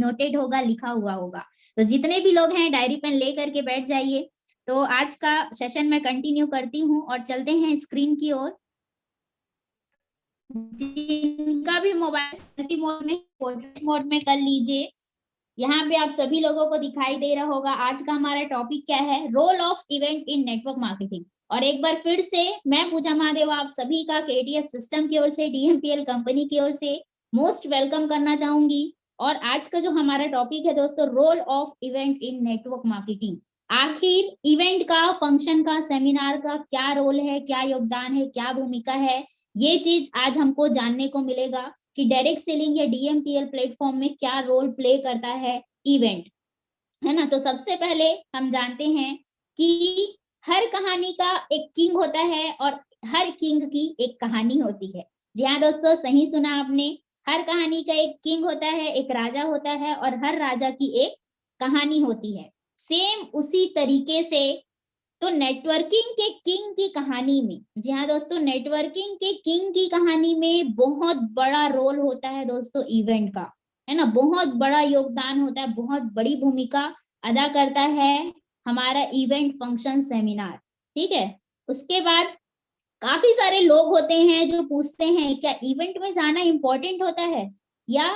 Noted होगा, लिखा हुआ होगा। तो जितने भी लोग हैं डायरी पेन ले करके बैठ जाइए। तो आज का सेशन मैं कंटिन्यू करती हूँ और चलते हैं स्क्रीन की ओर। जिनका भी मोबाइल मोड में, पोर्ट्रेट मोड में कर लीजिए। यहाँ पे आप सभी लोगों को दिखाई दे रहा होगा आज का हमारा टॉपिक क्या है, role of event in network marketing. और एक बार फिर से मैं पूजा महादेव आप सभी का केटीएस सिस्टम की ओर से, डीएमपीएल कंपनी की ओर से मोस्ट वेलकम करना चाहूंगी। और आज का जो हमारा टॉपिक है दोस्तों, role of event in network marketing. आखिर इवेंट का, फंक्शन का, सेमिनार का क्या रोल है, क्या योगदान है, क्या भूमिका है, ये चीज आज हमको जानने को मिलेगा कि डायरेक्ट सेलिंग या डीएमपीएल प्लेटफॉर्म में क्या रोल प्ले करता है इवेंट, है ना। तो सबसे पहले हम जानते हैं कि हर कहानी का एक किंग होता है और हर किंग की एक कहानी होती है। जी हाँ दोस्तों, सही सुना आपने। हर कहानी का एक किंग होता है, एक राजा होता है और हर राजा की एक कहानी होती है। सेम उसी तरीके से तो नेटवर्किंग के किंग की कहानी में, जी हाँ दोस्तों, नेटवर्किंग के किंग की कहानी में बहुत बड़ा रोल होता है दोस्तों इवेंट का, है ना। बहुत बड़ा योगदान होता है, बहुत बड़ी भूमिका अदा करता है हमारा इवेंट, फंक्शन, सेमिनार। ठीक है। उसके बाद काफी सारे लोग होते हैं जो पूछते हैं क्या इवेंट में जाना इंपॉर्टेंट होता है, या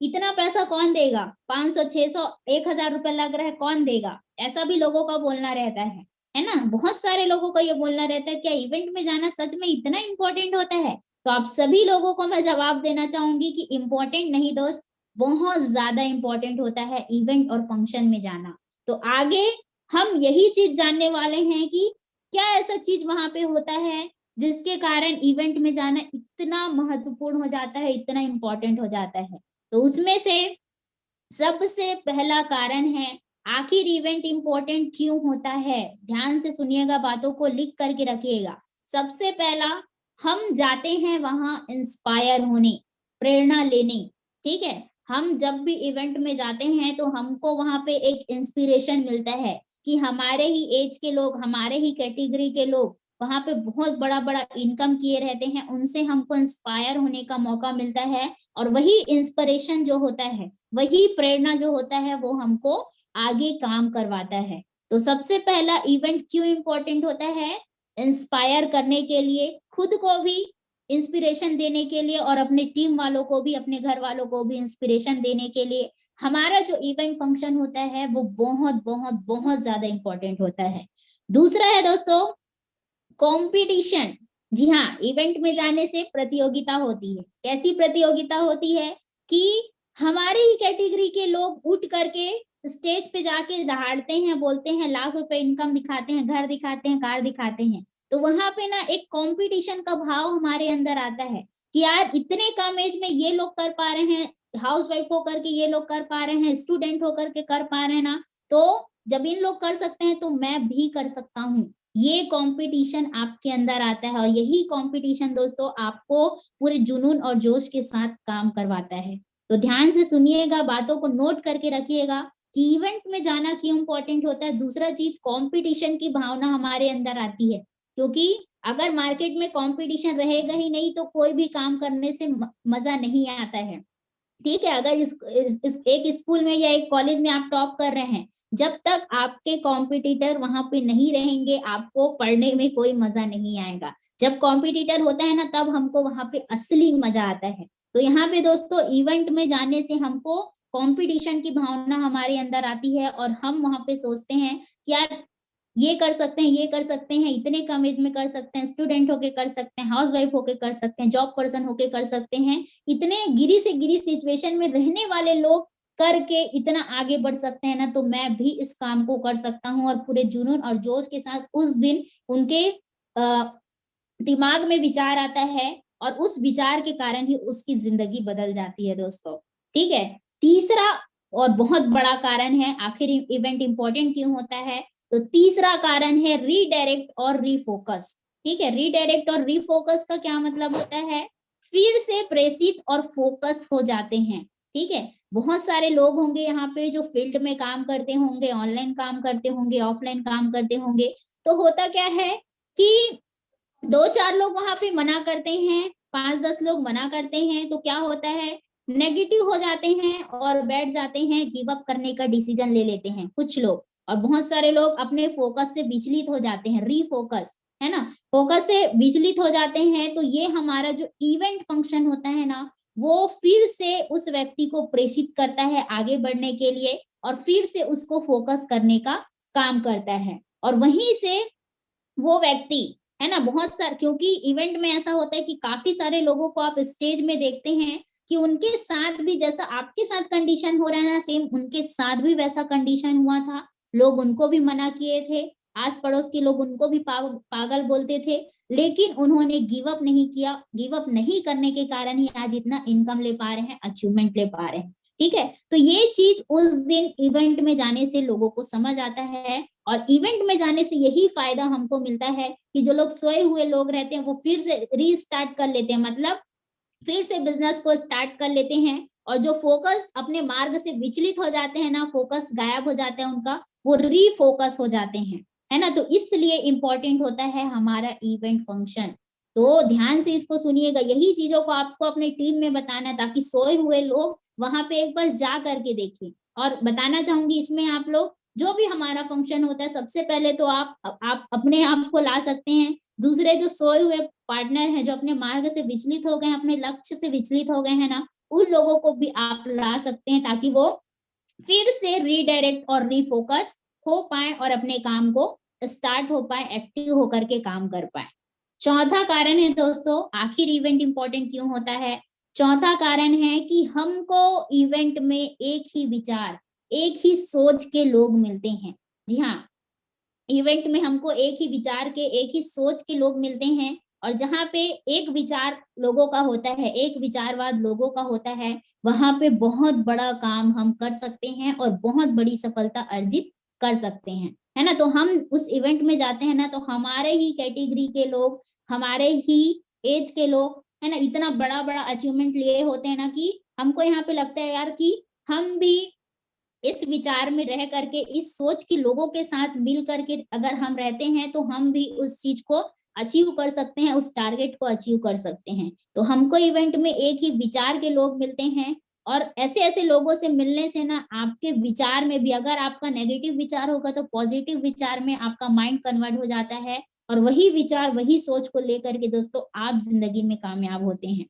इतना पैसा कौन देगा, 500 600 1000 रुपए लग रहा है, कौन देगा। ऐसा भी लोगों का बोलना रहता है ना। बहुत सारे लोगों का ये बोलना रहता है क्या इवेंट में जाना सच में इतना इंपॉर्टेंट होता है। तो आप सभी लोगों को मैं जवाब देना चाहूंगी कि इम्पोर्टेंट नहीं दोस्त, बहुत ज्यादा इंपॉर्टेंट होता है इवेंट और फंक्शन में जाना। तो आगे हम यही चीज जानने वाले हैं कि क्या ऐसा चीज वहां पे होता है जिसके कारण इवेंट में जाना इतना महत्वपूर्ण हो जाता है, इतना इंपॉर्टेंट हो जाता है। तो उसमें से सबसे पहला कारण है, आखिर इवेंट इंपॉर्टेंट क्यों होता है। ध्यान से सुनिएगा, बातों को लिख करके रखिएगा। सबसे पहला, हम जाते हैं वहां इंस्पायर होने, प्रेरणा लेने। ठीक है। हम जब भी इवेंट में जाते हैं तो हमको वहां पे एक इंस्पिरेशन मिलता है कि हमारे ही एज के लोग, हमारे ही कैटेगरी के लोग वहां पे बहुत बड़ा बड़ा इनकम किए रहते हैं, उनसे हमको इंस्पायर होने का मौका मिलता है। और वही इंस्पिरेशन जो होता है, वही प्रेरणा जो होता है, वो हमको आगे काम करवाता है। तो सबसे पहला इवेंट क्यों इंपॉर्टेंट होता है, इंस्पायर करने के लिए, खुद को भी इंस्पिरेशन देने के लिए और अपने टीम वालों को भी, अपने घर वालों को भी इंस्पिरेशन देने के लिए हमारा जो इवेंट फंक्शन होता है वो बहुत बहुत बहुत ज्यादा इंपॉर्टेंट होता है। दूसरा है दोस्तों कंपटीशन। जी हाँ, इवेंट में जाने से प्रतियोगिता होती है। कैसी प्रतियोगिता होती है कि हमारे ही कैटेगरी के लोग उठ करके स्टेज पे जाके दहाड़ते हैं, बोलते हैं, लाख रुपए इनकम दिखाते हैं, घर दिखाते हैं, कार दिखाते हैं। तो वहां पे ना एक कंपटीशन का भाव हमारे अंदर आता है कि यार इतने कम एज में ये लोग कर पा रहे हैं, हाउस वाइफ होकर के ये लोग कर पा रहे हैं, स्टूडेंट होकर के कर पा रहे हैं ना, तो जब इन लोग कर सकते हैं तो मैं भी कर सकता हूँ। ये कंपटीशन आपके अंदर आता है और यही कंपटीशन दोस्तों आपको पूरे जुनून और जोश के साथ काम करवाता है। तो ध्यान से सुनिएगा, बातों को नोट करके रखिएगा कि इवेंट में जाना क्यों इंपॉर्टेंट होता है। दूसरा चीज, कंपटीशन की भावना हमारे अंदर आती है, क्योंकि अगर मार्केट में कंपटीशन रहेगा ही नहीं तो कोई भी काम करने से मजा नहीं आता है। ठीक है। अगर इस एक स्कूल में या एक कॉलेज में आप टॉप कर रहे हैं, जब तक आपके कॉम्पिटिटर वहां पे नहीं रहेंगे आपको पढ़ने में कोई मजा नहीं आएगा। जब कॉम्पिटिटर होता है ना, तब हमको वहां पे असली मजा आता है। तो यहाँ पे दोस्तों इवेंट में जाने से हमको कंपटीशन की भावना हमारे अंदर आती है और हम वहां पे सोचते हैं कि यार ये कर सकते हैं, ये कर सकते हैं, इतने कम एज में कर सकते हैं, स्टूडेंट होके कर सकते हैं, हाउस वाइफ होके कर सकते हैं, जॉब पर्सन होके कर सकते हैं। इतने गिरी से गिरी सिचुएशन में रहने वाले लोग करके इतना आगे बढ़ सकते हैं ना, तो मैं भी इस काम को कर सकता हूँ। और पूरे जुनून और जोश के साथ उस दिन उनके दिमाग में विचार आता है और उस विचार के कारण ही उसकी जिंदगी बदल जाती है दोस्तों। ठीक है। तीसरा और बहुत बड़ा कारण है आखिर इवेंट इंपॉर्टेंट क्यों होता है, तो तीसरा कारण है रीडायरेक्ट और रीफोकस। ठीक है। रीडायरेक्ट और रीफोकस का क्या मतलब होता है, फिर से प्रेषित और फोकस हो जाते हैं। ठीक है। बहुत सारे लोग होंगे यहाँ पे जो फील्ड में काम करते होंगे, ऑनलाइन काम करते होंगे, ऑफलाइन काम करते होंगे। तो होता क्या है कि 2-4 लोग वहां पे मना करते हैं, 5-10 लोग मना करते हैं, तो क्या होता है नेगेटिव हो जाते हैं और बैठ जाते हैं, गिव अप करने का डिसीजन ले लेते हैं कुछ लोग। और बहुत सारे लोग अपने फोकस से विचलित हो जाते हैं, रीफोकस, है ना, फोकस से विचलित हो जाते हैं। तो ये हमारा जो इवेंट फंक्शन होता है ना, वो फिर से उस व्यक्ति को प्रेरित करता है आगे बढ़ने के लिए, और फिर से उसको फोकस करने का काम करता है। और वहीं से वो व्यक्ति, है ना, बहुत सारे, क्योंकि इवेंट में ऐसा होता है कि काफी सारे लोगों को आप स्टेज में देखते हैं कि उनके साथ भी जैसा आपके साथ कंडीशन हो रहा है ना, सेम उनके साथ भी वैसा कंडीशन हुआ था। लोग उनको भी मना किए थे, आस पड़ोस के लोग उनको भी पागल बोलते थे, लेकिन उन्होंने गिव अप नहीं किया। गिव अप नहीं करने के कारण ही आज इतना इनकम ले पा रहे हैं, अचीवमेंट ले पा रहे हैं। ठीक है, तो ये चीज उस दिन इवेंट में जाने से लोगों को समझ आता है। और इवेंट में जाने से यही फायदा हमको मिलता है कि जो लोग सोए हुए लोग रहते हैं वो फिर से रीस्टार्ट कर लेते हैं, मतलब फिर से बिजनेस को स्टार्ट कर लेते हैं। और जो फोकस अपने मार्ग से विचलित हो जाते हैं ना, फोकस गायब हो जाता है उनका, वो रीफोकस हो जाते हैं, है ना। तो इसलिए इंपॉर्टेंट होता है हमारा इवेंट फंक्शन। तो ध्यान से इसको सुनिएगा, यही चीजों को आपको अपने टीम में बताना है, ताकि सोए हुए लोग वहां पे एक बार जा करके देखें। और बताना चाहूंगी इसमें, आप लोग जो भी हमारा फंक्शन होता है, सबसे पहले तो आप अपने आप को ला सकते हैं। दूसरे जो सोए हुए पार्टनर हैं, जो अपने मार्ग से विचलित हो गए हैं, अपने लक्ष्य से विचलित हो गए हैं ना, उन लोगों को भी आप ला सकते हैं, ताकि वो फिर से रीडायरेक्ट और रीफोकस हो पाए और अपने काम को स्टार्ट हो पाए, एक्टिव होकर के काम कर पाए। चौथा कारण है दोस्तों, आखिर इवेंट इंपॉर्टेंट क्यों होता है। चौथा कारण है कि हमको इवेंट में एक ही विचार, एक ही सोच के लोग मिलते हैं। जी हाँ, इवेंट में हमको एक ही विचार के, एक ही सोच के लोग मिलते हैं। और जहाँ पे एक विचार लोगों का होता है, एक विचारवाद लोगों का होता है, वहां पे बहुत बड़ा काम हम कर सकते हैं और बहुत बड़ी सफलता अर्जित कर सकते हैं, है ना। तो हम उस इवेंट में जाते हैं ना, तो हमारे ही कैटेगरी के लोग, हमारे ही एज के लोग, है ना, इतना बड़ा बड़ा अचीवमेंट लिए होते हैं ना, कि हमको यहाँ पे लगता है यार कि हम भी इस विचार में रह करके, इस सोच के लोगों के साथ मिल करके अगर हम रहते हैं, तो हम भी उस चीज को अचीव कर सकते हैं, उस टारगेट को अचीव कर सकते हैं। तो हमको इवेंट में एक ही विचार के लोग मिलते हैं। और ऐसे ऐसे लोगों से मिलने से ना, आपके विचार में भी, अगर आपका नेगेटिव विचार होगा तो पॉजिटिव विचार में आपका माइंड कन्वर्ट हो जाता है, और वही विचार, वही सोच को लेकर के दोस्तों आप जिंदगी में कामयाब होते हैं।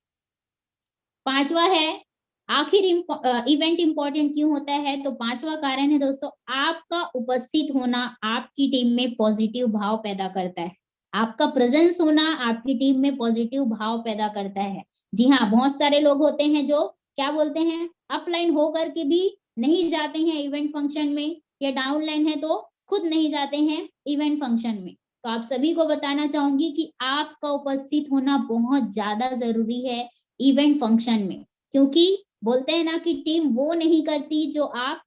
पांचवा है, आखिर इवेंट इंपॉर्टेंट क्यों होता है। तो पांचवा कारण है दोस्तों, आपका उपस्थित होना आपकी टीम में पॉजिटिव भाव पैदा करता है। आपका प्रेजेंस होना आपकी टीम में पॉजिटिव भाव पैदा करता है। जी हाँ, बहुत सारे लोग होते हैं जो क्या बोलते हैं, अपलाइन होकर के भी नहीं जाते हैं इवेंट फंक्शन में, या डाउनलाइन है तो खुद नहीं जाते हैं इवेंट फंक्शन में। तो आप सभी को बताना चाहूंगी कि आपका उपस्थित होना बहुत ज्यादा जरूरी है इवेंट फंक्शन में। क्योंकि बोलते हैं ना कि टीम वो नहीं करती जो आप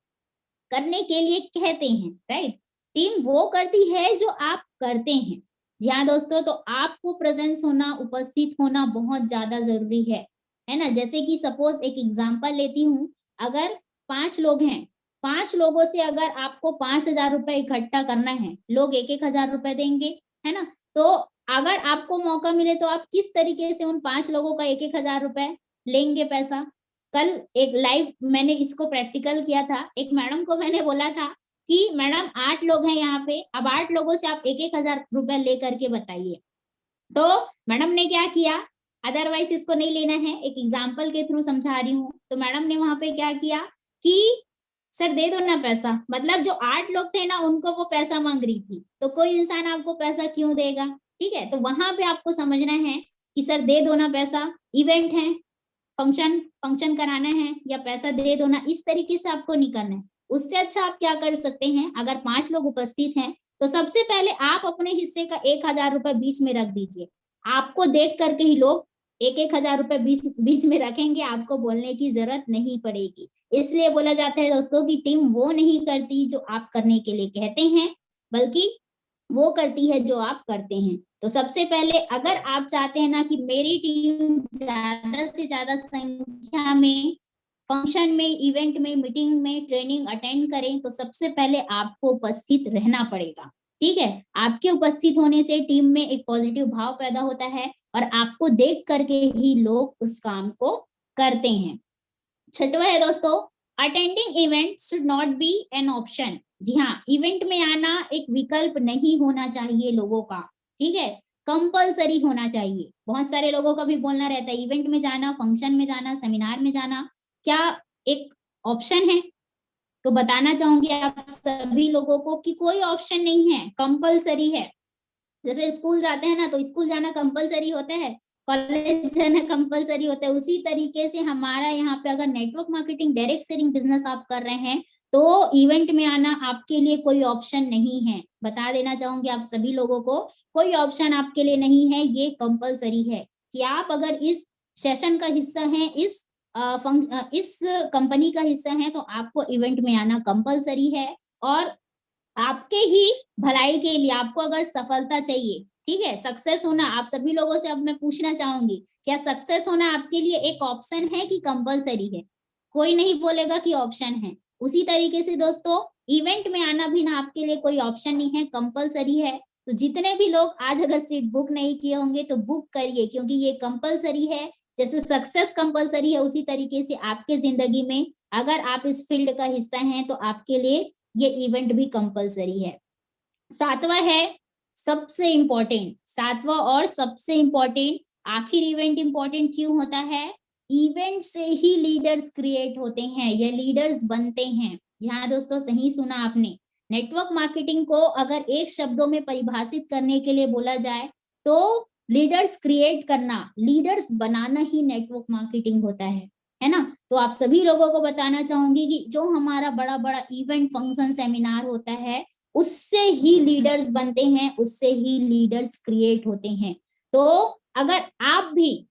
करने के लिए कहते हैं, राइट। टीम वो करती है जो आप करते हैं। जी हाँ दोस्तों, तो आपको प्रेजेंस होना, उपस्थित होना बहुत ज्यादा जरूरी है ना। जैसे कि सपोज एक एग्जांपल लेती हूँ, अगर 5 लोग हैं, 5 लोगों से अगर आपको 5,000 रुपए इकट्ठा करना है, लोग 1,000 रुपए देंगे, है ना। तो अगर आपको मौका मिले तो आप किस तरीके से उन 5 लोगों का 1,000 रुपए लेंगे पैसा। कल एक लाइव मैंने इसको प्रैक्टिकल किया था। एक मैडम को मैंने बोला था कि मैडम 8 लोग हैं यहाँ पे, अब 8 लोगों से आप 1,000 रुपए लेकर के बताइए। तो मैडम ने क्या किया, अदरवाइज इसको नहीं लेना है, एक एग्जाम्पल के थ्रू समझा रही हूँ। तो मैडम ने वहां पे क्या किया कि सर दे दो ना पैसा, मतलब जो 8 लोग थे ना उनको वो पैसा मांग रही थी, तो कोई इंसान आपको पैसा क्यों देगा। ठीक है, तो वहां पे आपको समझना है कि सर दे दो ना पैसा, इवेंट है, फंक्शन फंक्शन कराना है, या पैसा दे दो ना, इस तरीके से आपको नहीं करना है। उससे अच्छा आप क्या कर सकते हैं, अगर 5 लोग उपस्थित हैं तो सबसे पहले आप अपने हिस्से का 1,000 रुपए बीच में रख दीजिए। आपको देख करके ही लोग 1,000 रुपए बीच में रखेंगे, आपको बोलने की जरूरत नहीं पड़ेगी। इसलिए बोला जाता है दोस्तों कि टीम वो नहीं करती जो आप करने के लिए कहते हैं, बल्कि वो करती है जो आप करते हैं। तो सबसे पहले अगर आप चाहते हैं ना कि मेरी टीम ज्यादा से ज्यादा संख्या में फंक्शन में, इवेंट में, मीटिंग में, ट्रेनिंग अटेंड करें, तो सबसे पहले आपको उपस्थित रहना पड़ेगा। ठीक है, आपके उपस्थित होने से टीम में एक पॉजिटिव भाव पैदा होता है और आपको देख करके ही लोग उस काम को करते हैं। छठवा है दोस्तों, attending event should not be an option. जी हाँ, इवेंट में आना एक विकल्प नहीं होना चाहिए लोगों का, ठीक है, कंपलसरी होना चाहिए। बहुत सारे लोगों का भी बोलना रहता है इवेंट में जाना, फंक्शन में जाना, सेमिनार में जाना क्या एक ऑप्शन है? तो बताना चाहूंगी आप सभी लोगों को कि कोई ऑप्शन नहीं है, कंपलसरी है। जैसे स्कूल जाते हैं ना, तो स्कूल जाना कंपलसरी होता है, कॉलेज जाना कंपलसरी होता है, उसी तरीके से हमारा यहाँ पे अगर network marketing, direct selling business आप कर रहे हैं तो इवेंट में आना आपके लिए कोई ऑप्शन नहीं है। बता देना चाहूंगी आप सभी लोगों को, कोई ऑप्शन आपके लिए नहीं है, ये कंपलसरी है कि आप अगर इस सेशन का हिस्सा हैं, इस कंपनी का हिस्सा है, तो आपको इवेंट में आना कंपलसरी है। और आपके ही भलाई के लिए, आपको अगर सफलता चाहिए, ठीक है, सक्सेस होना, आप सभी लोगों से अब मैं पूछना चाहूंगी, क्या सक्सेस होना आपके लिए एक ऑप्शन है कि कंपलसरी है? कोई नहीं बोलेगा कि ऑप्शन है। उसी तरीके से दोस्तों, इवेंट में आना भी ना आपके लिए कोई ऑप्शन नहीं है, कंपलसरी है। तो जितने भी लोग आज अगर सीट बुक नहीं किए होंगे तो बुक करिए, क्योंकि ये कंपलसरी है। जैसे सक्सेस कंपलसरी है, उसी तरीके से आपके जिंदगी में अगर आप इस फील्ड का हिस्सा हैं तो आपके लिए ये इवेंट भी कंपलसरी है। सातवां है सबसे इंपॉर्टेंट, सातवां और सबसे इंपॉर्टेंट, आखिर इवेंट इंपॉर्टेंट क्यों होता है? इवेंट से ही लीडर्स क्रिएट होते हैं, ये लीडर्स बनते हैं। यहाँ दोस्तों सही सुना आपने, नेटवर्क मार्केटिंग को अगर एक शब्दों में परिभाषित करने के लिए बोला जाए तो लीडर्स क्रिएट करना, लीडर्स बनाना ही नेटवर्क मार्केटिंग होता है ना। तो आप सभी लोगों को बताना चाहूंगी कि जो हमारा बड़ा बड़ा इवेंट, फंक्शन, सेमिनार होता है, उससे ही लीडर्स बनते हैं, उससे ही लीडर्स क्रिएट होते हैं। तो अगर आप भी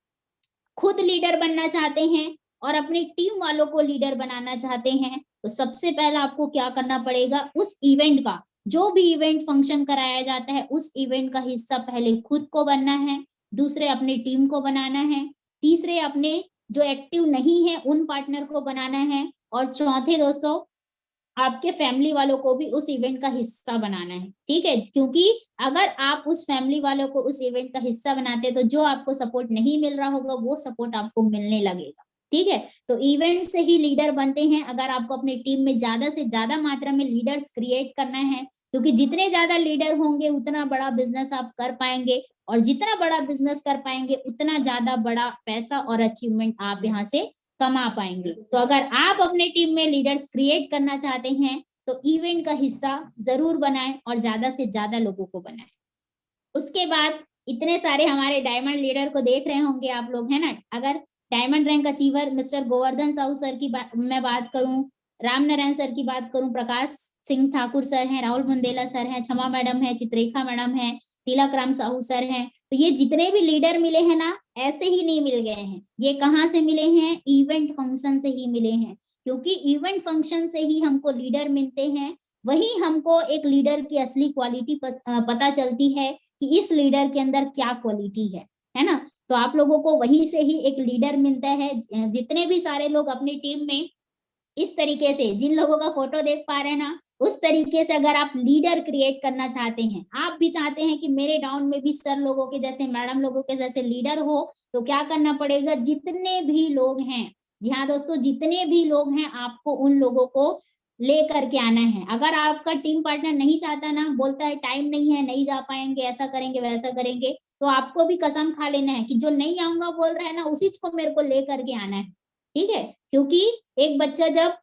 खुद लीडर बनना चाहते हैं और अपनी टीम वालों को लीडर बनाना चाहते हैं, तो सबसे पहले आपको क्या करना पड़ेगा, उस इवेंट का, जो भी इवेंट फंक्शन कराया जाता है, उस इवेंट का हिस्सा पहले खुद को बनना है, दूसरे अपनी टीम को बनाना है, तीसरे अपने जो एक्टिव नहीं है उन पार्टनर को बनाना है, और चौथे दोस्तों आपके फैमिली वालों को भी उस इवेंट का हिस्सा बनाना है, ठीक है। क्योंकि अगर आप उस फैमिली वालों को उस इवेंट का हिस्सा बनाते हैं तो जो आपको सपोर्ट नहीं मिल रहा होगा वो सपोर्ट आपको मिलने लगेगा, ठीक है। तो इवेंट से ही लीडर बनते हैं। अगर आपको अपनी टीम में ज्यादा से ज्यादा मात्रा में लीडर्स क्रिएट करना है, क्योंकि जितने ज्यादा लीडर होंगे उतना बड़ा बिजनेस आप कर पाएंगे, और जितना बड़ा बिजनेस कर पाएंगे उतना ज्यादा बड़ा पैसा और अचीवमेंट आप यहाँ से कमा पाएंगे। तो अगर आप अपने टीम में लीडर्स क्रिएट करना चाहते हैं तो इवेंट का हिस्सा जरूर बनाएं और ज्यादा से ज्यादा लोगों को बनाएं। उसके बाद इतने सारे हमारे डायमंड लीडर को देख रहे होंगे आप लोग, है ना। अगर diamond rank achiever mister Govardhan Sahu sir की मैं बात करूं, राम नारायण सर की बात करूं, प्रकाश सिंह ठाकुर सर हैं, राहुल बुंदेला सर हैं, क्षमा मैडम है, चित्रेखा मैडम है, तिलक राम साहू सर हैं, तो ये जितने भी लीडर मिले हैं ना, ऐसे ही नहीं मिल गए हैं। ये कहाँ से मिले हैं? इवेंट फंक्शन से ही मिले हैं। क्योंकि इवेंट फंक्शन से ही हमको लीडर मिलते हैं, वही हमको एक लीडर की असली क्वालिटी पता चलती है कि इस लीडर के अंदर क्या क्वालिटी है ना। तो आप लोगों को वहीं से ही एक लीडर मिलता है। जितने भी सारे लोग अपनी टीम में इस तरीके से, जिन लोगों का फोटो देख पा रहे हैं ना, उस तरीके से अगर आप लीडर क्रिएट करना चाहते हैं, आप भी चाहते हैं कि मेरे डाउन में भी सर लोगों के जैसे, मैडम लोगों के जैसे लीडर हो, तो क्या करना पड़ेगा, जितने भी लोग हैं, जी हाँ दोस्तों, जितने भी लोग हैं आपको उन लोगों को लेकर के आना है। अगर आपका टीम पार्टनर नहीं चाहता ना, बोलता है टाइम नहीं है, नहीं जा पाएंगे, ऐसा करेंगे वैसा करेंगे, तो आपको भी कसम खा लेना है कि जो नहीं आऊंगा बोल रहा है ना, उसी को मेरे को लेकर के आना है, ठीक है। क्योंकि एक बच्चा जब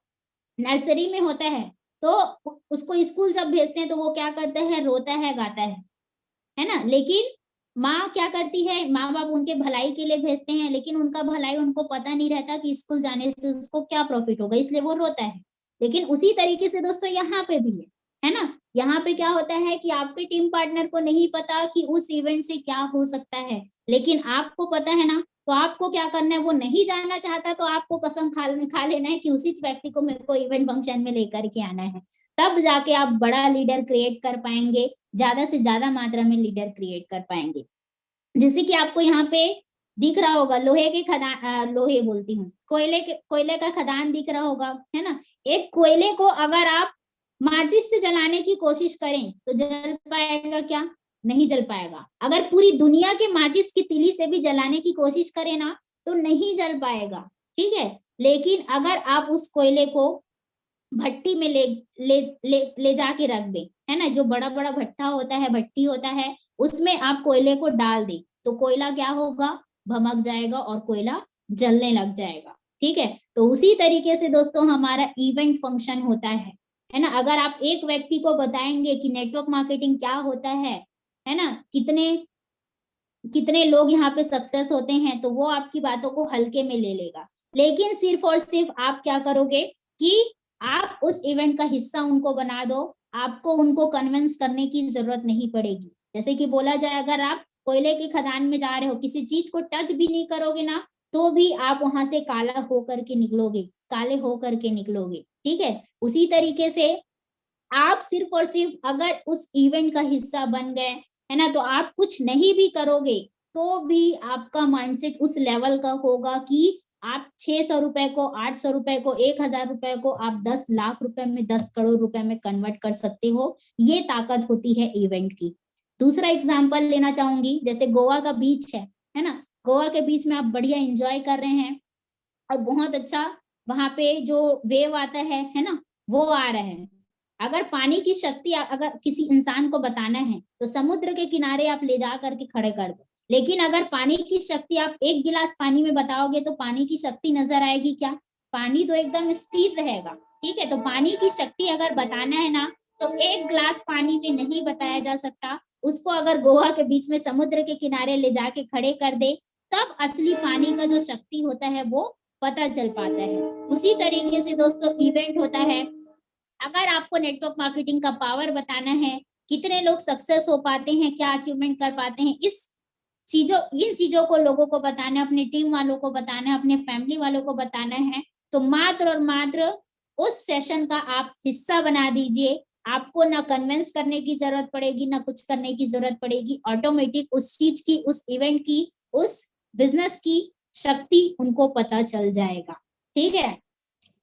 नर्सरी में होता है तो उसको स्कूल जब भेजते हैं तो वो क्या करता है, रोता है, गाता है ना। लेकिन माँ क्या करती है, माँ बाप उनके भलाई के लिए भेजते हैं, लेकिन उनका भलाई उनको पता नहीं रहता कि स्कूल जाने से उसको क्या प्रॉफिट होगा, इसलिए वो रोता है। लेकिन उसी तरीके से दोस्तों यहाँ पे भी है ना। यहाँ पे क्या होता है कि आपके टीम पार्टनर को नहीं पता कि उस इवेंट से क्या हो सकता है, लेकिन आपको पता है ना। तो आपको क्या करना है, वो नहीं जाना चाहता तो आपको कसम खा लेना है कि उसी व्यक्ति को मेरे को इवेंट फंक्शन में लेकर के आना है। तब जाके आप बड़ा लीडर क्रिएट कर पाएंगे, ज्यादा से ज्यादा मात्रा में लीडर क्रिएट कर पाएंगे। जैसे कि आपको यहाँ पे दिख रहा होगा लोहे के खदान, लोहे बोलती हूँ, कोयले का खदान दिख रहा होगा, है ना। एक कोयले को अगर आप माचिस से जलाने की कोशिश करें तो जल पाएगा क्या? नहीं जल पाएगा। अगर पूरी दुनिया के माचिस की तीली से भी जलाने की कोशिश करें ना, तो नहीं जल पाएगा, ठीक है। लेकिन अगर आप उस कोयले को भट्टी में ले जाके रख दे, है ना, जो बड़ा बड़ा भट्टा होता है, भट्टी होता है, उसमें आप कोयले को डाल दे, तो कोयला क्या होगा, भमक जाएगा और कोयला जलने लग जाएगा। ठीक है, तो उसी तरीके से दोस्तों हमारा इवेंट फंक्शन होता है ना। अगर आप एक व्यक्ति को बताएंगे कि नेटवर्क मार्केटिंग क्या होता है ना, कितने कितने लोग यहाँ पे सक्सेस होते हैं, तो वो आपकी बातों को हल्के में ले लेगा। लेकिन सिर्फ और सिर्फ आप क्या करोगे कि आप उस इवेंट का हिस्सा उनको बना दो, आपको उनको कन्विंस करने की जरूरत नहीं पड़ेगी। जैसे कि बोला जाए, अगर आप कोयले की खदान में जा रहे हो, किसी चीज को टच भी नहीं करोगे ना, तो भी आप वहां से काला होकर के निकलोगे, काले होकर के निकलोगे। ठीक है, उसी तरीके से आप सिर्फ और सिर्फ अगर उस इवेंट का हिस्सा बन गए, है ना, तो आप कुछ नहीं भी करोगे तो भी आपका माइंडसेट उस लेवल का होगा कि आप 600 रुपए को, 800 रुपए को, 1000 रुपए को आप 10 लाख रुपए में, 10 करोड़ रुपए में कन्वर्ट कर सकते हो। ये ताकत होती है इवेंट की। दूसरा एग्जाम्पल लेना चाहूंगी, जैसे गोवा का बीच है ना, गोवा के बीच में आप बढ़िया एंजॉय कर रहे हैं और बहुत अच्छा वहां पे जो वेव आता है ना, वो आ रहा है। अगर पानी की शक्ति अगर किसी इंसान को बताना है तो समुद्र के किनारे आप ले जा करके खड़े कर दो। लेकिन अगर पानी की शक्ति आप एक गिलास पानी में बताओगे तो पानी की शक्ति नजर आएगी क्या? पानी तो एकदम स्थिर रहेगा। ठीक है, तो पानी की शक्ति अगर बताना है ना, तो एक गिलास पानी में नहीं बताया जा सकता। उसको अगर गोवा के बीच में समुद्र के किनारे ले जाके खड़े कर दे, तब असली पानी का जो शक्ति होता है वो पता चल पाता है। उसी तरीके से दोस्तों इवेंट होता है। अगर आपको नेटवर्क मार्केटिंग का पावर बताना है, कितने लोग सक्सेस हो पाते हैं, क्या अचीवमेंट कर पाते हैं, इन चीजों को लोगों को बताना है, अपनी टीम वालों को बताना है, अपने फैमिली वालों को बताना है, तो मात्र और मात्र उस सेशन का आप हिस्सा बना दीजिए। आपको ना कन्विंस करने की जरूरत पड़ेगी, ना कुछ करने की जरूरत पड़ेगी। ऑटोमेटिक उस चीज की, उस इवेंट की, उस बिजनेस की शक्ति उनको पता चल जाएगा। ठीक है,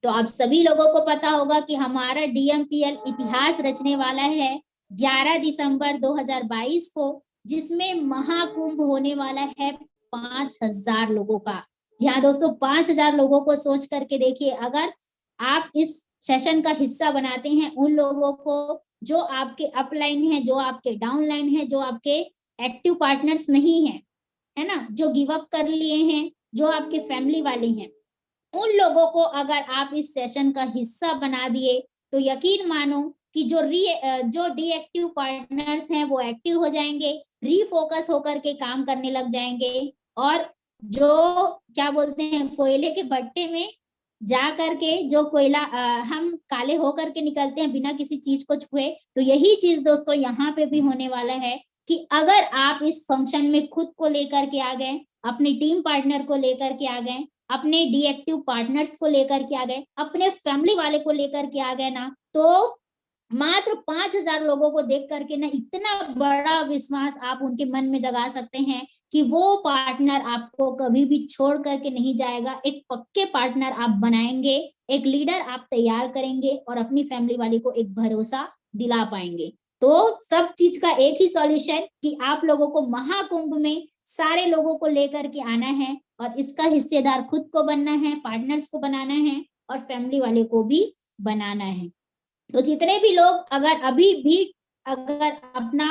तो आप सभी लोगों को पता होगा कि हमारा डीएमपीएल इतिहास रचने वाला है 11 दिसंबर 2022 को, जिसमें महाकुंभ होने वाला है 5000 लोगों का। जी हाँ दोस्तों, 5000 लोगों को सोच करके देखिए, अगर आप इस सेशन का हिस्सा बनाते हैं उन लोगों को जो आपके अपलाइन है, जो आपके डाउनलाइन है, जो आपके एक्टिव पार्टनर्स नहीं है, है ना, जो गिव अप कर लिए हैं, जो आपके फैमिली वाले हैं, उन लोगों को अगर आप इस सेशन का हिस्सा बना दिए तो यकीन मानो कि जो डीएक्टिव पार्टनर्स हैं वो एक्टिव हो जाएंगे, रीफोकस होकर के काम करने लग जाएंगे, और जो क्या बोलते हैं कोयले के भट्टे में जा करके जो कोयला हम काले होकर के निकलते हैं बिना किसी चीज को छुए, तो यही चीज दोस्तों यहाँ पे भी होने वाला है कि अगर आप इस फंक्शन में खुद को लेकर के आ गए, अपनी टीम पार्टनर को लेकर के आ गए, अपने डीएक्टिव पार्टनर्स को लेकर के आ गए, अपने फैमिली वाले को लेकर के आ गए ना, तो मात्र 5000 लोगों को देख करके ना इतना बड़ा विश्वास आप उनके मन में जगा सकते हैं कि वो पार्टनर आपको कभी भी छोड़ करके नहीं जाएगा। एक पक्के पार्टनर आप बनाएंगे, एक लीडर आप तैयार करेंगे और अपनी फैमिली वाले को एक भरोसा दिला पाएंगे। तो सब चीज का एक ही सॉल्यूशन कि आप लोगों को महाकुंभ में सारे लोगों को लेकर के आना है और इसका हिस्सेदार खुद को बनना है, पार्टनर्स को बनाना है और फैमिली वाले को भी बनाना है। तो जितने भी लोग अगर अपना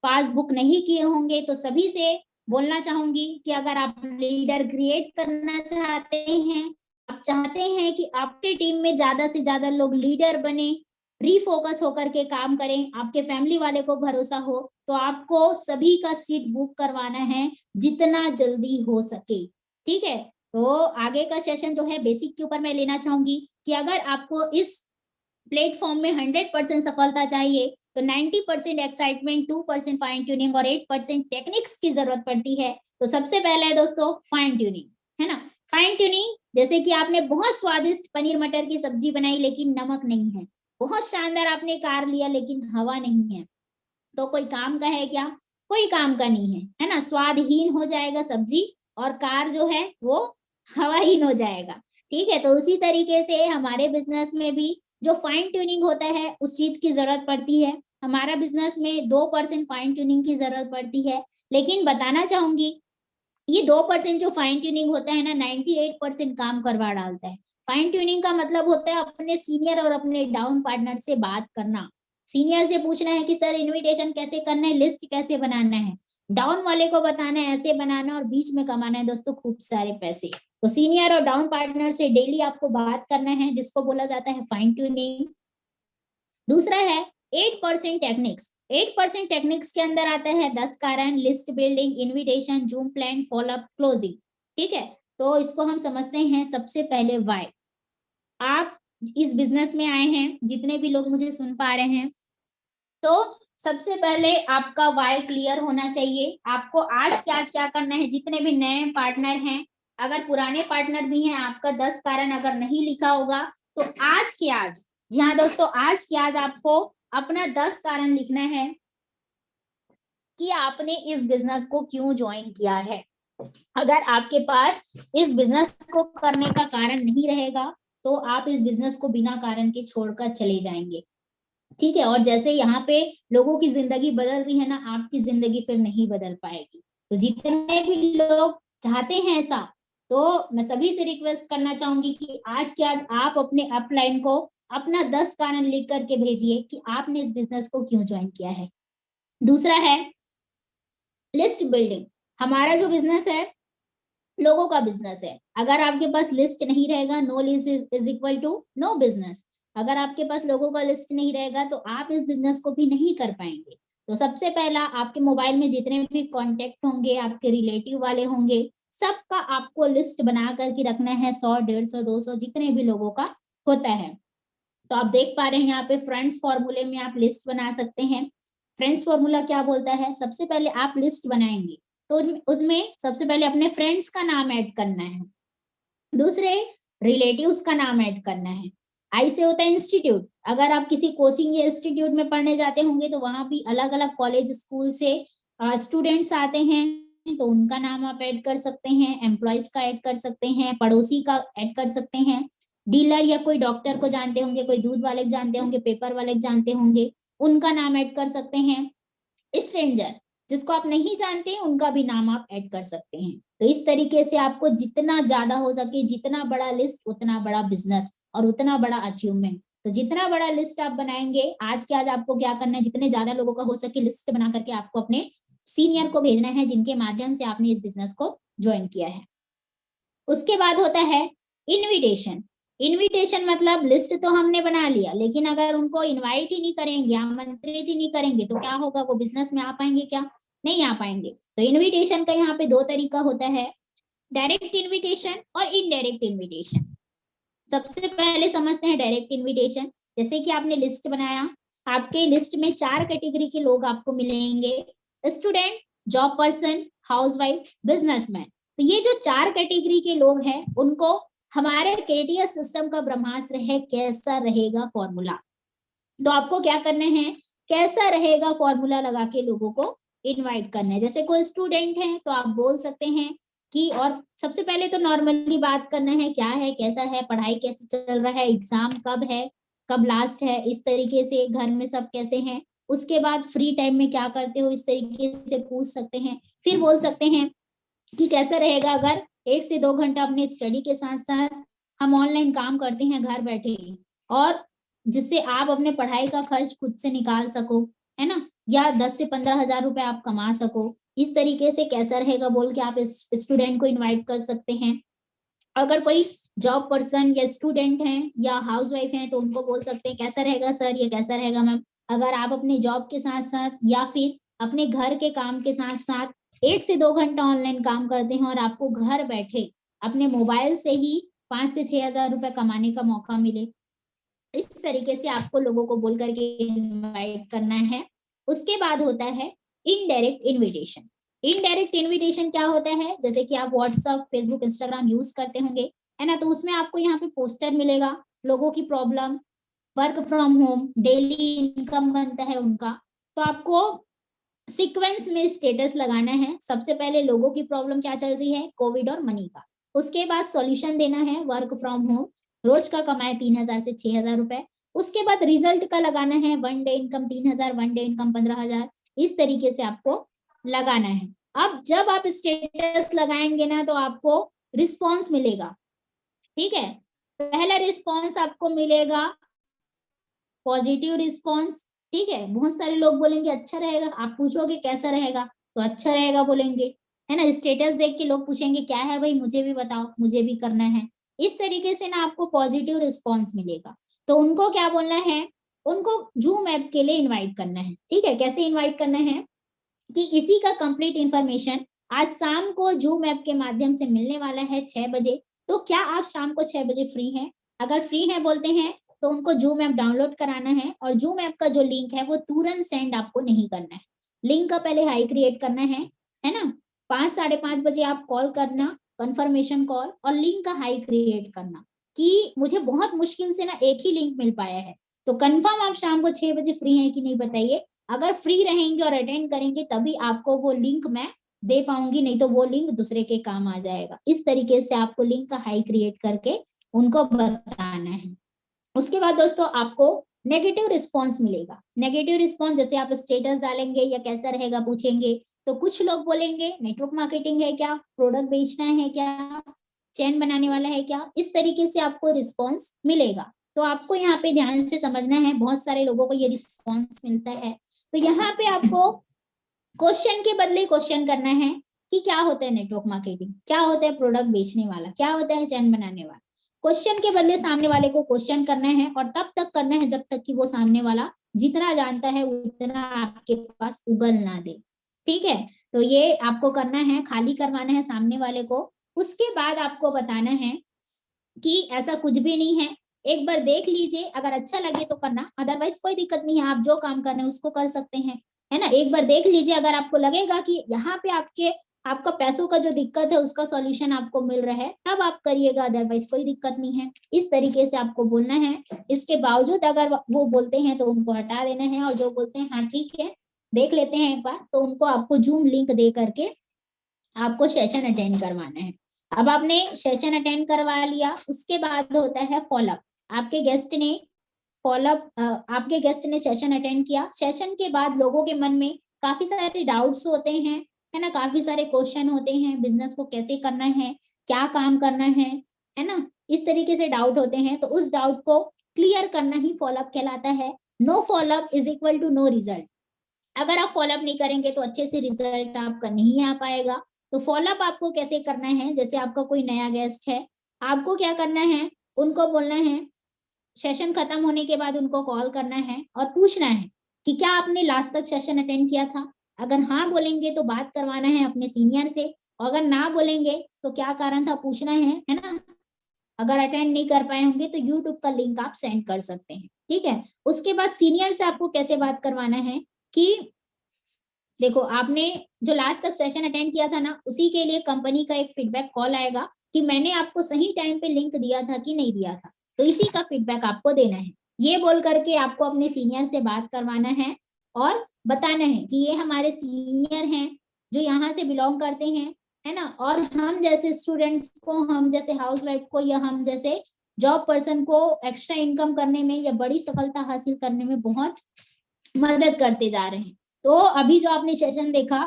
पासबुक नहीं किए होंगे, तो सभी से बोलना चाहूंगी कि अगर आप लीडर क्रिएट करना चाहते हैं, आप चाहते हैं कि आपके टीम में ज्यादा से ज्यादा लोग लीडर बने, रीफोकस होकर के काम करें, आपके फैमिली वाले को भरोसा हो, तो आपको सभी का सीट बुक करवाना है जितना जल्दी हो सके। ठीक है, तो आगे का सेशन जो है बेसिक के ऊपर मैं लेना चाहूंगी कि अगर आपको इस प्लेटफॉर्म में 100% सफलता चाहिए तो 90% एक्साइटमेंट, 2% फाइन ट्यूनिंग और 8% टेक्निक्स की जरूरत पड़ती है। तो सबसे पहला है दोस्तों फाइन ट्यूनिंग, है ना। फाइन ट्यूनिंग, जैसे कि आपने बहुत स्वादिष्ट पनीर मटर की सब्जी बनाई लेकिन नमक नहीं है, बहुत शानदार आपने कार लिया लेकिन हवा नहीं है, तो कोई काम का है क्या? कोई काम का नहीं है ना। स्वादहीन हो जाएगा सब्जी और कार जो है वो हवाहीन हो जाएगा। ठीक है, तो उसी तरीके से हमारे बिजनेस में भी जो फाइन ट्यूनिंग होता है उस चीज की जरूरत पड़ती है। हमारा बिजनेस में 2% फाइन ट्यूनिंग की जरूरत पड़ती है। लेकिन बताना चाहूंगी ये 2% जो फाइन ट्यूनिंग होता है ना 98% काम करवा डालता है। फाइन ट्यूनिंग का मतलब होता है अपने सीनियर और अपने डाउन पार्टनर से बात करना। सीनियर से पूछना है कि सर इनविटेशन कैसे करना है, लिस्ट कैसे बनाना है, डाउन वाले को बताना है ऐसे बनाना, और बीच में कमाना है दोस्तों खूब सारे पैसे। तो सीनियर और डाउन पार्टनर से डेली आपको बात करना है, जिसको बोला जाता है फाइन ट्यूनिंग। दूसरा है 8% टेक्निक्स। 8% टेक्निक्स के अंदर आता है 10 कारण, list building, invitation, zoom plan, follow up, closing. ठीक है, तो इसको हम समझते हैं। सबसे पहले वाई। आप इस बिजनेस में आए हैं, जितने भी लोग मुझे सुन पा रहे हैं, तो सबसे पहले आपका वाई क्लियर होना चाहिए। आपको आज क्या करना है। जितने भी नए पार्टनर हैं, अगर पुराने पार्टनर भी हैं, आपका 10 कारण अगर नहीं लिखा होगा तो आज के आज, जी हाँ दोस्तों, आज के आज आपको अपना 10 कारण लिखना है कि आपने इस बिजनेस को क्यों ज्वाइन किया है। अगर आपके पास इस बिजनेस को करने का कारण नहीं रहेगा तो आप इस बिजनेस को बिना कारण के छोड़कर चले जाएंगे। ठीक है, और जैसे यहाँ पे लोगों की जिंदगी बदल रही है ना, आपकी जिंदगी फिर नहीं बदल पाएगी। तो जितने भी लोग चाहते हैं ऐसा, तो मैं सभी से रिक्वेस्ट करना चाहूंगी कि आज के आज आप अपने अपलाइन को अपना 10 कारण लिख करके भेजिए कि आपने इस बिजनेस को क्यों ज्वाइन किया है। दूसरा है लिस्ट बिल्डिंग। हमारा जो बिजनेस है लोगों का बिजनेस है। अगर आपके पास लिस्ट नहीं रहेगा, no list is equal to no business. अगर आपके पास लोगों का लिस्ट नहीं रहेगा तो आप इस बिजनेस को भी नहीं कर पाएंगे। तो सबसे पहला, आपके मोबाइल में जितने भी कॉन्टेक्ट होंगे, आपके रिलेटिव वाले होंगे, सबका आपको लिस्ट बना करके रखना है। 100, 150, 200 जितने भी लोगों का होता है। तो आप देख पा रहे हैं यहाँ पे फ्रेंड्स फॉर्मूले में आप लिस्ट बना सकते हैं। फ्रेंड्स फॉर्मूला क्या बोलता है, सबसे पहले आप लिस्ट बनाएंगे तो उसमें सबसे पहले अपने फ्रेंड्स का नाम ऐड करना है, दूसरे रिलेटिव्स का नाम ऐड करना है। आई से होता है इंस्टीट्यूट। अगर आप किसी कोचिंग या इंस्टीट्यूट में पढ़ने जाते होंगे तो वहां भी अलग अलग कॉलेज स्कूल से स्टूडेंट्स आते हैं, तो उनका नाम आप ऐड कर सकते हैं। एम्प्लॉयज का ऐड कर सकते हैं, पड़ोसी का ऐड कर सकते हैं। डीलर या कोई डॉक्टर को जानते होंगे, कोई दूध वाले को जानते होंगे, पेपर वाले को जानते होंगे, उनका नाम ऐड कर सकते हैं। स्ट्रेंजर जिसको आप नहीं जानते उनका भी नाम आप ऐड कर सकते हैं। तो इस तरीके से आपको जितना ज्यादा हो सके, जितना बड़ा लिस्ट उतना बड़ा बिजनेस और उतना बड़ा अचीवमेंट। तो जितना बड़ा लिस्ट आप बनाएंगे, आज के आज आपको क्या करना है, जितने ज्यादा लोगों का हो सके लिस्ट बना करके आपको अपने सीनियर को भेजना है, जिनके माध्यम से आपने इस बिजनेस को ज्वाइन किया है। उसके बाद होता है इनविटेशन। इनविटेशन मतलब लिस्ट तो हमने बना लिया, लेकिन अगर उनको इनवाइट ही नहीं करेंगे, आमंत्रित ही नहीं करेंगे तो क्या होगा, वो बिजनेस में आ पाएंगे क्या, नहीं आ पाएंगे। तो इनविटेशन का यहाँ पे 2 तरीका होता है, डायरेक्ट इनविटेशन और इनडायरेक्ट इनविटेशन। सबसे पहले समझते हैं डायरेक्ट इनविटेशन। जैसे कि आपने लिस्ट बनाया, आपके लिस्ट में 4 कैटेगरी के लोग आपको मिलेंगे, student, job person, housewife, businessman. तो ये जो 4 कैटेगरी के लोग हैं उनको हमारे केटीएस सिस्टम का ब्रह्मास्त्र है कैसा रहेगा फॉर्मूला। तो आपको क्या करना है, कैसा रहेगा फॉर्मूला लगा के लोगों को इनवाइट करना है। जैसे कोई स्टूडेंट है तो आप बोल सकते हैं कि, और सबसे पहले तो नॉर्मली बात करना है, क्या है, कैसा है, पढ़ाई कैसे चल रहा है, एग्जाम कब है, कब लास्ट है, इस तरीके से घर में सब कैसे हैं। उसके बाद फ्री टाइम में क्या करते हो, इस तरीके से पूछ सकते हैं। फिर बोल सकते हैं कि कैसा रहेगा अगर 1 से 2 घंटा अपने स्टडी के साथ साथ हम ऑनलाइन काम करते हैं घर बैठे, और जिससे आप अपने पढ़ाई का खर्च खुद से निकाल सको, है ना, या 10 से 15 हजार रुपए आप कमा सको। इस तरीके से कैसा रहेगा बोल के आप इस स्टूडेंट को इनवाइट कर सकते हैं। अगर कोई जॉब पर्सन या स्टूडेंट हैं या हाउसवाइफ हैं तो उनको बोल सकते हैं कैसा रहेगा सर, ये कैसा रहेगा मैम। अगर आप अपने जॉब के साथ साथ या फिर अपने घर के काम के साथ साथ 1 से 2 घंटा ऑनलाइन काम करते हैं और आपको घर बैठे अपने मोबाइल से ही 5 से 6 हजार रुपए कमाने का मौका मिले, इस तरीके से आपको लोगों को बोल करके इनवाइट करना है। उसके बाद होता है इनडायरेक्ट इनविटेशन। इनडायरेक्ट इनविटेशन क्या होता है, जैसे कि आप व्हाट्सएप, फेसबुक, इंस्टाग्राम यूज करते होंगे, है ना, तो उसमें आपको यहाँ पे पोस्टर मिलेगा, लोगों की problem, work from home, daily income बनता है उनका। तो आपको सीक्वेंस में स्टेटस लगाना है। सबसे पहले लोगों की प्रॉब्लम क्या चल रही है, कोविड और मनी का। उसके बाद सॉल्यूशन देना है, वर्क फ्रॉम होम, रोज का कमाए 3,000 से 6,000 रुपए। उसके बाद रिजल्ट का लगाना है, 1 डे इनकम 3,000, 1 डे इनकम 15,000। इस तरीके से आपको लगाना है। अब जब आप स्टेटस लगाएंगे ना तो आपको रिस्पॉन्स मिलेगा, ठीक है। पहला रिस्पॉन्स आपको मिलेगा पॉजिटिव रिस्पॉन्स, ठीक है। बहुत सारे लोग बोलेंगे अच्छा रहेगा, आप पूछोगे कैसा रहेगा तो अच्छा रहेगा बोलेंगे, है ना। स्टेटस देख के लोग पूछेंगे क्या है भाई, मुझे भी बताओ, मुझे भी करना है। इस तरीके से ना आपको पॉजिटिव रिस्पॉन्स मिलेगा। तो उनको क्या बोलना है, उनको जूम ऐप के लिए इन्वाइट करना है, ठीक है। कैसे इन्वाइट करना है कि इसी का कंप्लीट इंफॉर्मेशन आज शाम को जूम ऐप के माध्यम से मिलने वाला है 6 बजे। तो क्या आप शाम को 6 बजे फ्री हैं? अगर फ्री हैं बोलते हैं तो उनको जूम ऐप डाउनलोड कराना है, और जूम ऐप का जो लिंक है वो तुरंत सेंड आपको नहीं करना है। लिंक का पहले हाई क्रिएट करना है ना। 5 साढ़े 5 बजे आप कॉल करना, कंफर्मेशन कॉल, और लिंक का हाई क्रिएट करना कि मुझे बहुत मुश्किल से ना एक ही लिंक मिल पाया है। तो कंफर्म आप शाम को 6 बजे फ्री हैं कि नहीं बताइए। अगर फ्री रहेंगे और अटेंड करेंगे तभी आपको वो लिंक मैं दे पाऊंगी, नहीं तो वो लिंक दूसरे के काम आ जाएगा। इस तरीके से आपको लिंक का हाई क्रिएट करके उनको बताना है। उसके बाद दोस्तों आपको नेगेटिव रिस्पॉन्स मिलेगा। नेगेटिव रिस्पॉन्स जैसे आप स्टेटस डालेंगे या कैसा रहेगा पूछेंगे, तो कुछ लोग बोलेंगे नेटवर्क मार्केटिंग है क्या, प्रोडक्ट बेचना है क्या, चैन बनाने वाला है क्या। इस तरीके से आपको रिस्पॉन्स मिलेगा। तो आपको यहाँ पे ध्यान से समझना है, बहुत सारे लोगों को ये रिस्पॉन्स मिलता है। तो यहाँ पे आपको क्वेश्चन के बदले क्वेश्चन करना है कि क्या होता है नेटवर्क मार्केटिंग, क्या होता है प्रोडक्ट बेचने वाला, क्या होता है चैन बनाने वाला। क्वेश्चन के बदले सामने वाले को क्वेश्चन करना है, और तब तक करना है जब तक कि वो सामने वाला जितना जानता है उतना आपके पास उगल ना दे, ठीक है। तो ये आपको करना है, खाली करवाना है सामने वाले को। उसके बाद आपको बताना है कि ऐसा कुछ भी नहीं है, एक बार देख लीजिए, अगर अच्छा लगे तो करना, अदरवाइज कोई दिक्कत नहीं है, आप जो काम कर रहे हैं उसको कर सकते हैं, है ना। एक बार देख लीजिए, अगर आपको लगेगा कि यहाँ पे आपका पैसों का जो दिक्कत है उसका सॉल्यूशन आपको मिल रहा है तब आप करिएगा, अदरवाइज कोई दिक्कत नहीं है। इस तरीके से आपको बोलना है। इसके बावजूद अगर वो बोलते हैं तो उनको हटा देना है, और जो बोलते हैं हाँ ठीक है देख लेते हैं एक बार, तो उनको आपको जूम लिंक दे करके आपको सेशन अटेंड करवाना है। अब आपने सेशन अटेंड करवा लिया, उसके बाद होता है फॉलोअप। आपके गेस्ट ने आपके गेस्ट ने सेशन अटेंड किया। सेशन के बाद लोगों के मन में काफी सारे डाउट्स होते हैं, है ना, काफी सारे क्वेश्चन होते हैं, बिजनेस को कैसे करना है, क्या काम करना है ना, इस तरीके से डाउट होते हैं। तो उस डाउट को क्लियर करना ही फॉलोअप कहलाता है। No follow up is equal to no result. अगर आप फॉलोअप नहीं करेंगे तो अच्छे से रिजल्ट आपका नहीं आ पाएगा। तो फॉलोअप आपको कैसे करना है, जैसे आपका कोई नया गेस्ट है, आपको क्या करना है, उनको बोलना है, सेशन खत्म होने के बाद उनको कॉल करना है और पूछना है कि क्या आपने लास्ट तक सेशन अटेंड किया था। अगर हाँ बोलेंगे तो बात करवाना है अपने सीनियर से, और अगर ना बोलेंगे तो क्या कारण था पूछना है ना। अगर अटेंड नहीं कर पाए होंगे तो यूट्यूब का लिंक आप सेंड कर सकते हैं, ठीक है। उसके बाद सीनियर से आपको कैसे बात करवाना है कि देखो आपने जो लास्ट तक सेशन अटेंड किया था ना, उसी के लिए कंपनी का एक फीडबैक कॉल आएगा कि मैंने आपको सही टाइम पे लिंक दिया था कि नहीं दिया था, तो इसी का फीडबैक आपको देना है। ये बोल करके आपको अपने सीनियर से बात करवाना है और बताना है कि ये हमारे सीनियर हैं जो यहाँ से बिलोंग करते हैं, है ना, और हम जैसे स्टूडेंट्स को, हम जैसे हाउसवाइफ को, या हम जैसे जॉब पर्सन को एक्स्ट्रा इनकम करने में या बड़ी सफलता हासिल करने में बहुत मदद करते जा रहे हैं। तो अभी जो आपने सेशन देखा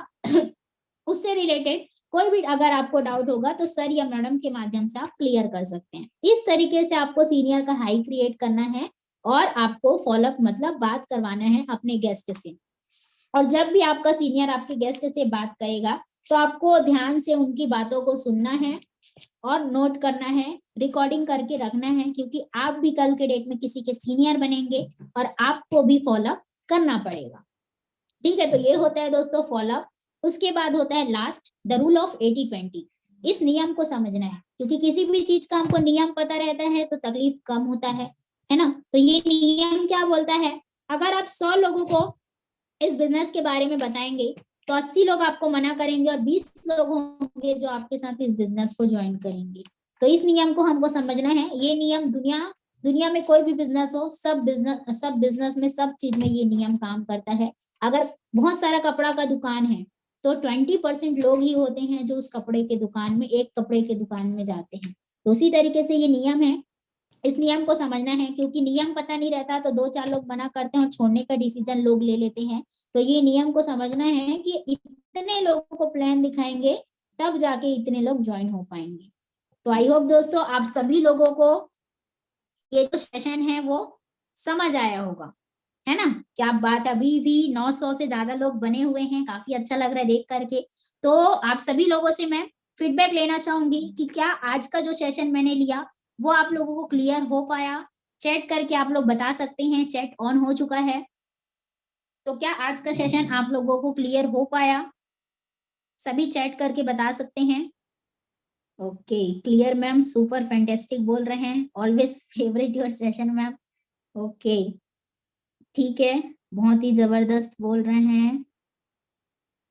उससे रिलेटेड कोई भी अगर आपको डाउट होगा तो सर या मैडम के माध्यम से आप क्लियर कर सकते हैं। इस तरीके से आपको सीनियर का हाई क्रिएट करना है और आपको फॉलोअप मतलब बात करवाना है अपने गेस्ट से। और जब भी आपका सीनियर आपके गेस्ट से बात करेगा तो आपको ध्यान से उनकी बातों को सुनना है और नोट करना है, रिकॉर्डिंग करके रखना है, क्योंकि आप भी कल के डेट में किसी के सीनियर बनेंगे और आपको भी फॉलोअप करना पड़ेगा, ठीक है। तो ये होता है दोस्तों फॉलोअप। उसके बाद होता है लास्ट द रूल ऑफ 80-20। इस नियम को समझना है, क्योंकि किसी भी चीज का हमको नियम पता रहता है तो तकलीफ कम होता है ना। तो ये नियम क्या बोलता है, अगर आप 100 लोगों को इस बिजनेस के बारे में बताएंगे तो 80 लोग आपको मना करेंगे और 20 लोग होंगे जो आपके साथ इस बिजनेस को ज्वाइन करेंगे। तो इस नियम को हमको समझना है। ये नियम दुनिया में कोई भी बिजनेस हो, सब बिजनेस में, सब चीज में ये नियम काम करता है। अगर बहुत सारा कपड़ा का दुकान है तो 20% लोग ही होते हैं जो उस कपड़े के दुकान में, एक कपड़े के दुकान में जाते हैं। तो उसी तरीके से ये नियम है इस नियम को समझना है, क्योंकि नियम पता नहीं रहता तो 2-4 लोग मना करते हैं और छोड़ने का डिसीजन लोग ले लेते हैं। तो ये नियम को समझना है कि इतने लोगों को प्लान दिखाएंगे तब जाके इतने लोग ज्वाइन हो पाएंगे। तो आई होप दोस्तों आप सभी लोगों को ये जो सेशन है वो समझ आया होगा, है ना? क्या बात है, अभी भी 900 से ज्यादा लोग बने हुए हैं, काफी अच्छा लग रहा है देख करके। तो आप सभी लोगों से मैं फीडबैक लेना चाहूंगी कि क्या आज का जो सेशन मैंने लिया वो आप लोगों को क्लियर हो पाया? चैट करके आप लोग बता सकते हैं, चैट ऑन हो चुका है। तो क्या आज का सेशन आप लोगों को क्लियर हो पाया? सभी चैट करके बता सकते हैं। Okay, clear ma'am, super fantastic बोल रहे हैं, always favourite your session ma'am. Okay, ठीक है, बहुत ही जबरदस्त बोल रहे हैं।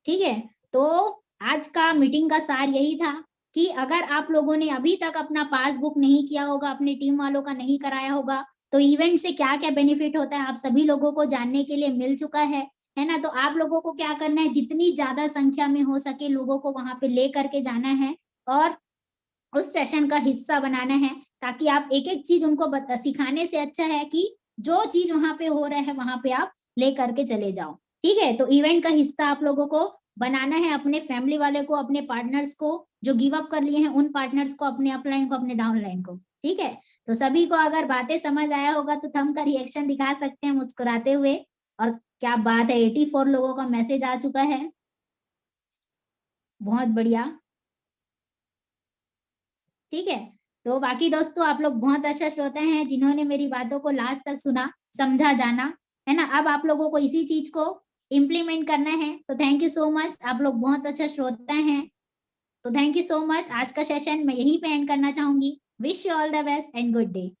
ठीक है, तो आज का मीटिंग का सार यही था कि अगर आप लोगों ने अभी तक अपना पासबुक नहीं किया होगा, अपने टीम वालों का नहीं कराया होगा, तो इवेंट से क्या क्या बेनिफिट होता है आप सभी लोगों को जानने के लिए मिल चुका है ना? तो आप लोगों को क्या करना है, जितनी ज्यादा संख्या में हो सके लोगों को वहां पे ले करके जाना है और उस सेशन का हिस्सा बनाना है, ताकि आप एक एक चीज उनको सिखाने से अच्छा है कि जो चीज वहां पे हो रहा है वहां पे आप ले करके चले जाओ। ठीक है, तो इवेंट का हिस्सा आप लोगों को बनाना है, अपने फैमिली वाले को, अपने पार्टनर्स को, जो गिव अप कर लिए हैं उन पार्टनर्स को, अपने अपलाइन को, अपने डाउनलाइन को। ठीक है, तो सभी को अगर बातें समझ आया होगा तो थंब का रिएक्शन दिखा सकते हैं मुस्कुराते हुए। और क्या बात है, 84 लोगों का मैसेज आ चुका है, बहुत बढ़िया। ठीक है, तो बाकी दोस्तों आप लोग बहुत अच्छा श्रोता हैं, जिन्होंने मेरी बातों को लास्ट तक सुना, समझा, जाना, है ना? अब आप लोगों को इसी चीज को इम्प्लीमेंट करना है। तो थैंक यू सो मच, आप लोग बहुत अच्छा श्रोता हैं। तो थैंक यू सो मच, आज का सेशन मैं यहीं पे एंड करना चाहूंगी। Wish you all the best and good day.